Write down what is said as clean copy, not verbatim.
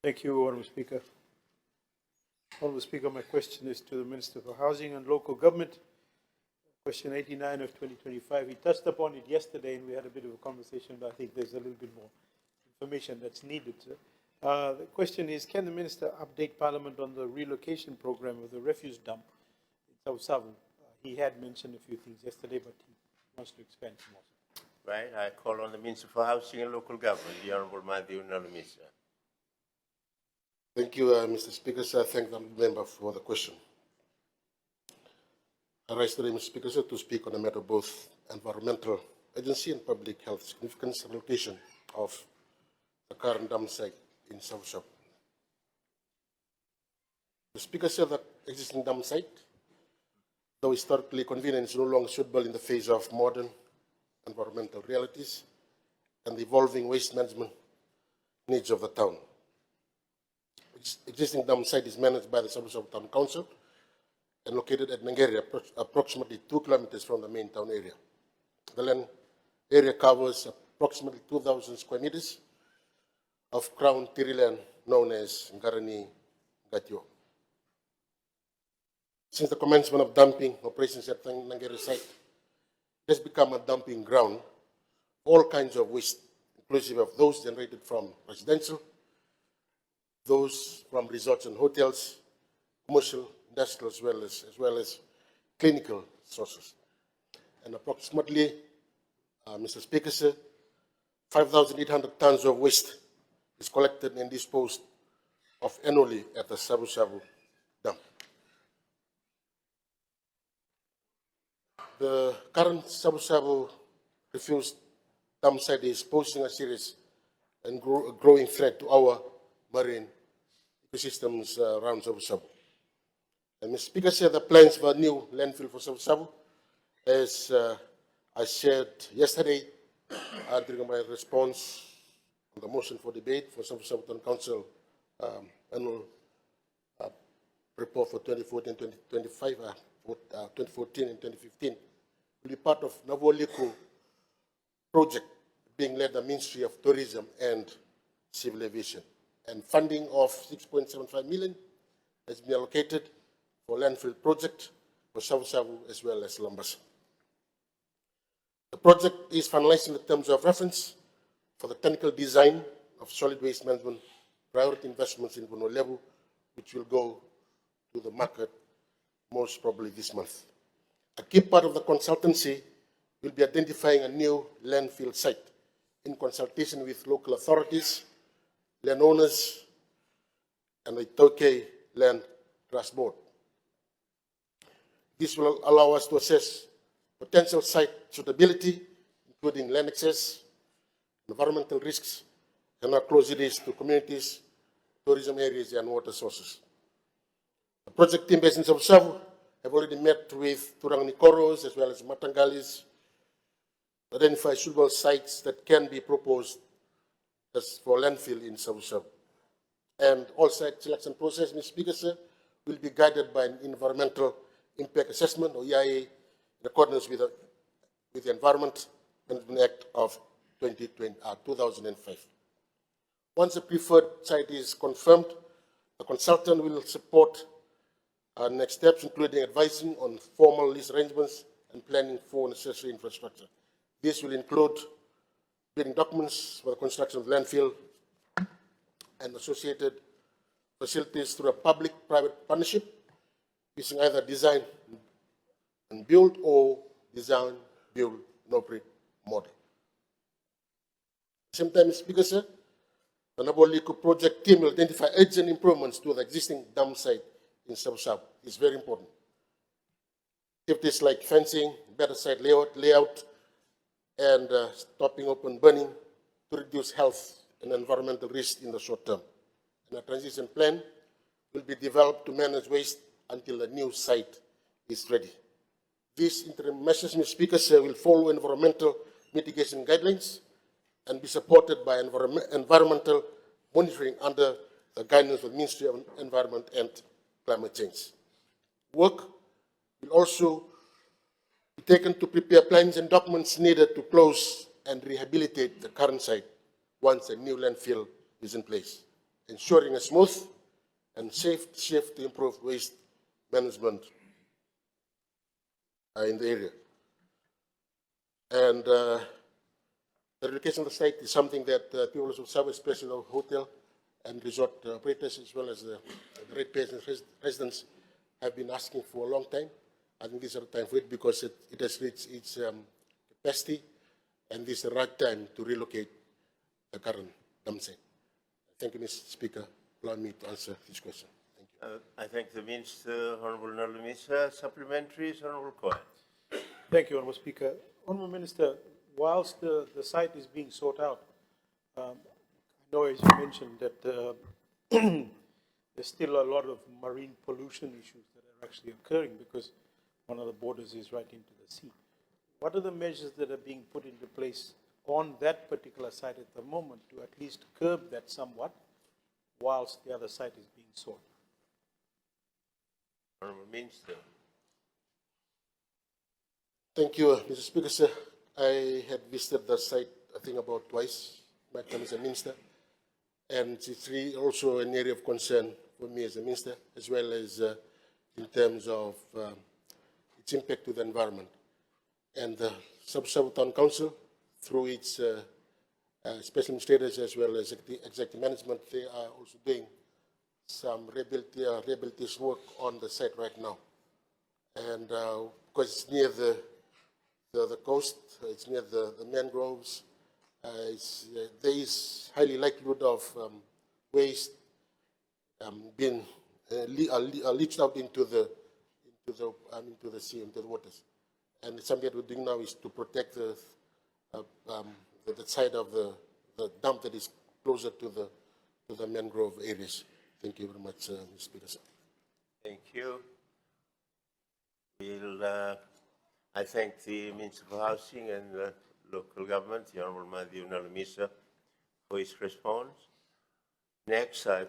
Thank you, Honourable Speaker. Honourable Speaker, my question is to the Minister for Housing and Local Government. Question 89 of 2025. He touched upon it yesterday and we had a bit of a conversation, but I think there's a little bit more information that's needed. The question is, can the Minister update Parliament on the relocation program of the refuse dump in Savusavu? He had mentioned a few things yesterday, but he wants to expand some more. Right, I call on the Minister for Housing and Local Government, the Honourable Nalumisa. Thank you, Mr. Speaker. Sir, I thank the member for the question. I rise today, Mr. Speaker, sir, to speak on the matter of both environmental agency and public health significance relocation of the current dump site in Savusavu. The Speaker said that existing dump site, though historically convenient, is no longer suitable in the face of modern environmental realities and the evolving waste management needs of the town. Existing dump site is managed by the Savusavu Town Council and located at Nangeria, approximately 2 kilometers from the main town area. The land area covers approximately 2,000 square meters of crown tiri land known as Ngarani Gatio. Since the commencement of dumping operations at the Nangeria site, it has become a dumping ground for all kinds of waste, inclusive of those generated from residential, those from resorts and hotels, commercial, industrial, as well as clinical sources. And approximately, Mr. Speaker, sir, 5,800 tons of waste is collected and disposed of annually at the Savusavu dump. The current Savusavu refuse dump site is posing a serious and growing threat to our marine ecosystems around Savusavu. And Mr. Speaker said the plans for a new landfill for Savusavu, as I shared yesterday during my response on the motion for debate for Savusavu Town Council annual report for 2014-2025, 2014 and 2015, will be part of Navoliku project being led by the Ministry of Tourism and Civil Aviation. And funding of 6.75 million has been allocated for landfill project for Savusavu as well as Lambasa. The project is finalizing the terms of reference for the technical design of solid waste management priority investments in Bono level, which will go to the market most probably this month. A key part of the consultancy will be identifying a new landfill site in consultation with local authorities, landowners, and the Tokay Land Trust Board. This will allow us to assess potential site suitability, including land access, environmental risks, and how close it is to communities, tourism areas, and water sources. The project team based in Savusavu have already met with Turang Nikoros as well as Matangalis to identify suitable sites that can be proposed as for landfill in Savusavu. And all site selection process, Mr. Speaker, sir, will be guided by an environmental impact assessment, or EIA, in accordance with the Environment Management Act of 2005. Once a preferred site is confirmed, the consultant will support next steps, including advising on formal lease arrangements and planning for necessary infrastructure. This will include building documents for the construction of landfill and associated facilities through a public-private partnership using either design and build or design, build, and operate model. At the same time, Mr. Speaker, sir, the Naboliku project team will identify urgent improvements to the existing dump site in Savusavu. It's very important. Activities like fencing, better site layout, and stopping open burning to reduce health and environmental risk in the short term. And a transition plan will be developed to manage waste until the new site is ready. These interim measures, Mr. Speaker, will follow environmental mitigation guidelines and be supported by environmental monitoring under the guidance of the Ministry of Environment and Climate Change. Work will also be taken to prepare plans and documents needed to close and rehabilitate the current site once a new landfill is in place. ensuring a smooth and safe shift to improve waste management in the area. And the relocation of the site is something that people of Savusavu, especially the hotel and resort operators, as well as the ratepayers and residents, have been asking for a long time. I think this is the time for it because it has reached its capacity, and this is the right time to relocate the current dump site. Thank you, Mr. Speaker. Allow me to answer this question. Thank you. I thank the Minister, Honourable Nalumisa. Supplementaries, Honourable Cohen. Thank you, Honourable Speaker. Honourable Minister, whilst the site is being sought out, I know, as you mentioned, that there's still a lot of marine pollution issues that are actually occurring because one of the borders is right into the sea. What are the measures that are being put into place on that particular site at the moment to at least curb that somewhat whilst the other site is being sought? Honourable Minister. Thank you, Mr. Speaker, sir. I had visited the site, I think, about twice, my time as a minister. And it's really also an area of concern for me as a minister, as well as in terms of its impact to the environment. And the Savusavu Town Council, through its special administrators as well as executive management, they are also doing some rehabilitation work on the site right now. And because it's near the coast, it's near the mangroves, there is highly likelihood of waste being leached out into the sea, into the waters. And something that we're doing now is to protect the side of the dump that is closer to the mangrove areas. Thank you very much, Mr. Speaker. Thank you. I thank the Minister for Housing and Local Government, the Honourable Nalumisa, for his response. Next, I